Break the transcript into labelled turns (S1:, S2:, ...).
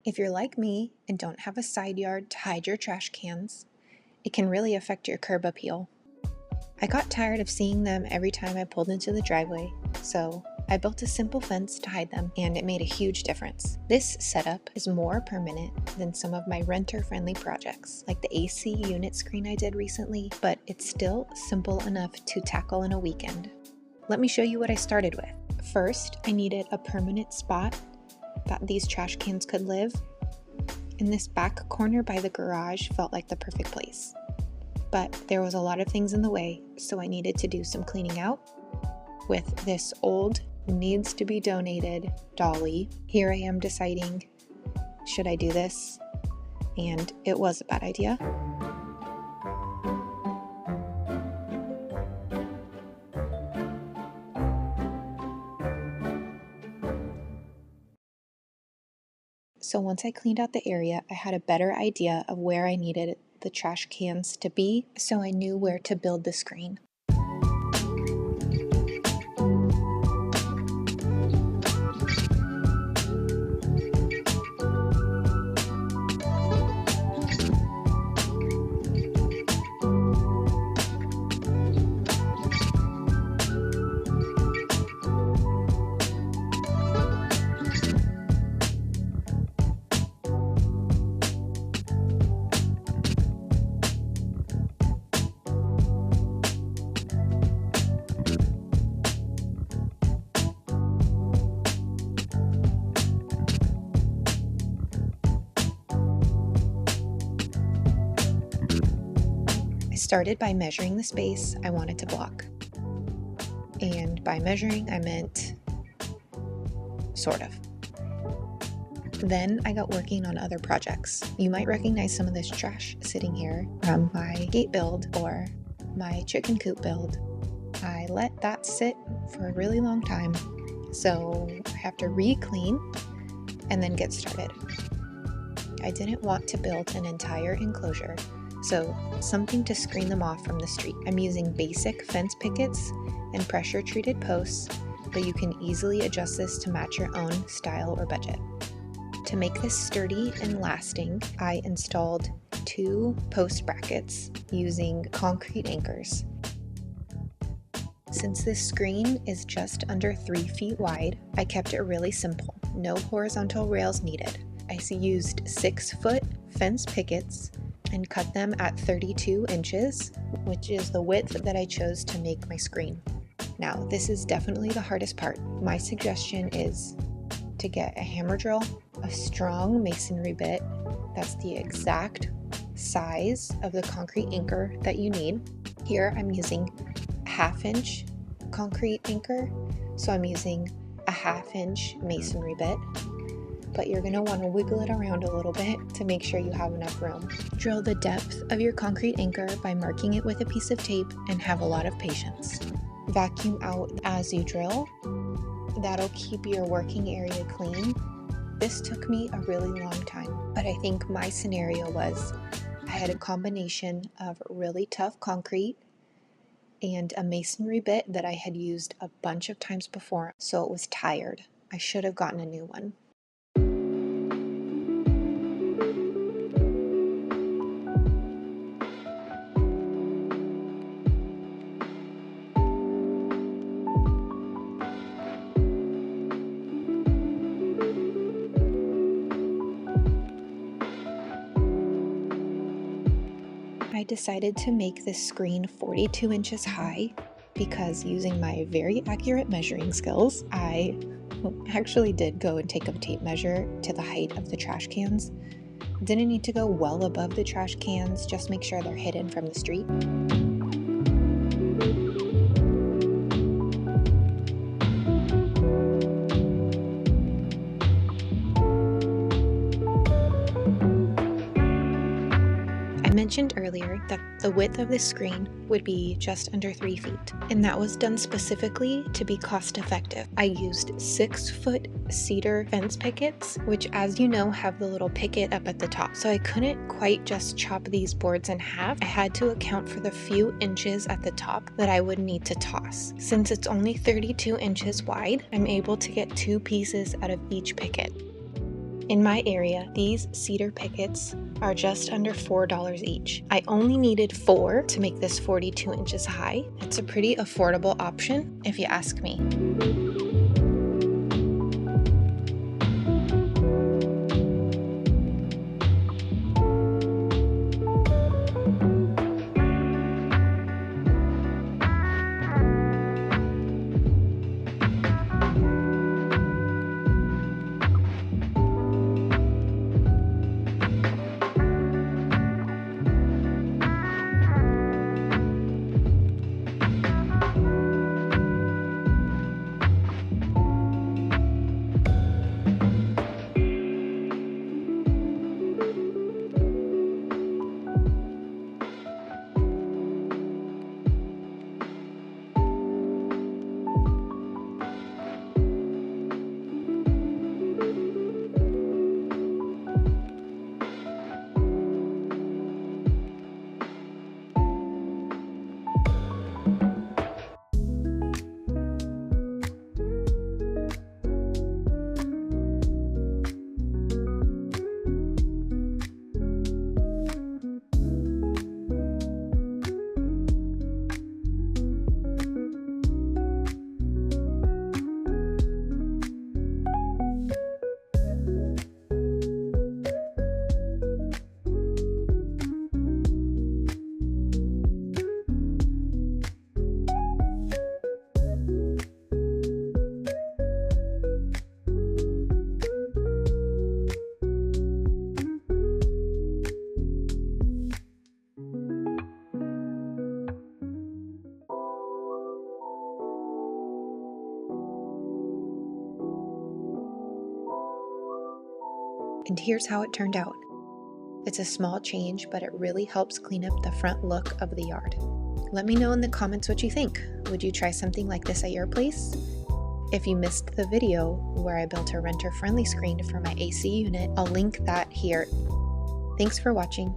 S1: If you're like me and don't have a side yard to hide your trash cans, it can really affect your curb appeal. I got tired of seeing them every time I pulled into the driveway, so I built a simple fence to hide them, and it made a huge difference. This setup is more permanent than some of my renter-friendly projects, like the AC unit screen I did recently, but it's still simple enough to tackle in a weekend. Let me show you what I started with. First, I needed a permanent spot that these trash cans could live, and this back corner by the garage felt like the perfect place. But there was a lot of things in the way, so I needed to do some cleaning out with this old, needs to be donated dolly. Here I am deciding, should I do this? And it was a bad idea. So once I cleaned out the area, I had a better idea of where I needed the trash cans to be, so I knew where to build the screen. Started by measuring the space I wanted to block. And by measuring, I meant sort of. Then I got working on other projects. You might recognize some of this trash sitting here from my gate build or my chicken coop build. I let that sit for a really long time, so I have to re-clean and then get started. I didn't want to build an entire enclosure, so something to screen them off from the street. I'm using basic fence pickets and pressure treated posts, but you can easily adjust this to match your own style or budget. To make this sturdy and lasting, I installed 2 post brackets using concrete anchors. Since this screen is just under 3 feet wide, I kept it really simple. No horizontal rails needed. I used 6-foot fence pickets and cut them at 32 inches, which is the width that I chose to make my screen. Now, this is definitely the hardest part. My suggestion is to get a hammer drill, a strong masonry bit that's the exact size of the concrete anchor that you need. Here I'm using a 1/2 inch concrete anchor, so I'm using a 1/2 inch masonry bit, but you're going to want to wiggle it around a little bit to make sure you have enough room. Drill the depth of your concrete anchor by marking it with a piece of tape and have a lot of patience. Vacuum out as you drill. That'll keep your working area clean. This took me a really long time, but I think my scenario was I had a combination of really tough concrete and a masonry bit that I had used a bunch of times before, so it was tired. I should have gotten a new one. I decided to make this screen 42 inches high because using my very accurate measuring skills, I actually did go and take a tape measure to the height of the trash cans. Didn't need to go well above the trash cans, just make sure they're hidden from the street. I mentioned earlier that the width of this screen would be just under 3 feet, and that was done specifically to be cost effective. I used 6-foot cedar fence pickets, which, as you know, have the little picket up at the top. So I couldn't quite just chop these boards in half. I had to account for the few inches at the top that I would need to toss. Since it's only 32 inches wide, I'm able to get 2 pieces out of each picket. In my area, these cedar pickets are just under $4 each. I only needed 4 to make this 42 inches high. It's a pretty affordable option if you ask me. And here's how it turned out. It's a small change, but it really helps clean up the front look of the yard. Let me know in the comments what you think. Would you try something like this at your place? If you missed the video where I built a renter-friendly screen for my AC unit, I'll link that here. Thanks for watching.